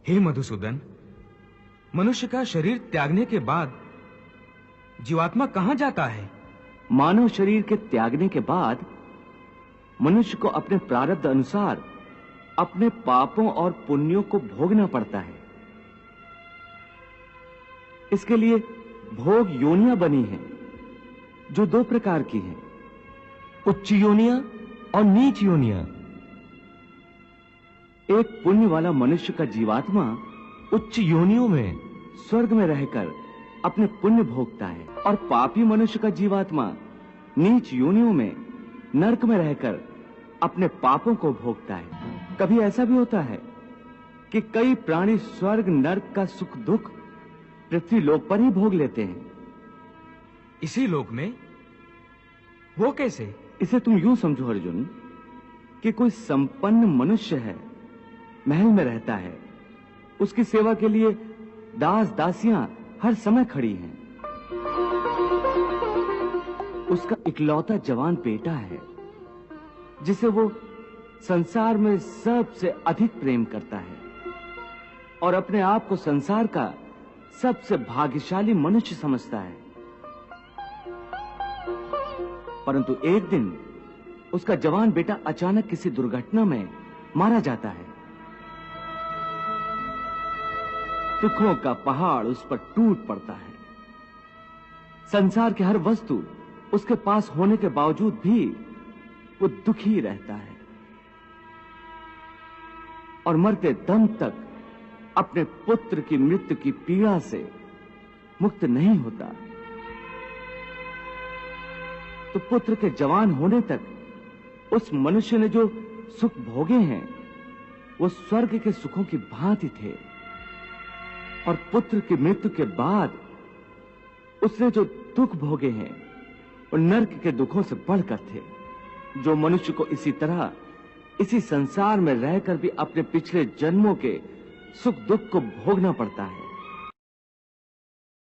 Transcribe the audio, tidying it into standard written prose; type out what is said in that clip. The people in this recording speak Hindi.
हे मधुसूदन, मनुष्य का शरीर त्यागने के बाद जीवात्मा कहां जाता है? मानव शरीर के त्यागने के बाद मनुष्य को अपने प्रारब्ध अनुसार अपने पापों और पुण्यों को भोगना पड़ता है। इसके लिए भोग योनियां बनी हैं, जो दो प्रकार की हैं, उच्च योनियां और नीच योनियां। एक पुण्य वाला मनुष्य का जीवात्मा उच्च योनियों में स्वर्ग में रहकर अपने पुण्य भोगता है, और पापी मनुष्य का जीवात्मा नीच योनियों में नरक में रहकर अपने पापों को भोगता है। कभी ऐसा भी होता है कि कई प्राणी स्वर्ग नरक का सुख दुख पृथ्वी लोक पर ही भोग लेते हैं। इसी लोक में? वो कैसे? इसे तुम यूं समझो अर्जुन कि कोई संपन्न मनुष्य है, महल में रहता है, उसकी सेवा के लिए दास दासियां हर समय खड़ी हैं। उसका इकलौता जवान बेटा है जिसे वो संसार में सबसे अधिक प्रेम करता है और अपने आप को संसार का सबसे भाग्यशाली मनुष्य समझता है। परंतु एक दिन उसका जवान बेटा अचानक किसी दुर्घटना में मारा जाता है। दुखों का पहाड़ उस पर टूट पड़ता है। संसार की हर वस्तु उसके पास होने के बावजूद भी वो दुखी रहता है और मरते दम तक अपने पुत्र की मृत्यु की पीड़ा से मुक्त नहीं होता। तो पुत्र के जवान होने तक उस मनुष्य ने जो सुख भोगे हैं वो स्वर्ग के सुखों की भांति थे, और पुत्र की मृत्यु के बाद उसने जो दुख भोगे हैं वो नरक के दुखों से बढ़कर थे, जो मनुष्य को इसी तरह इसी संसार में रहकर भी अपने पिछले जन्मों के सुख दुख को भोगना पड़ता है।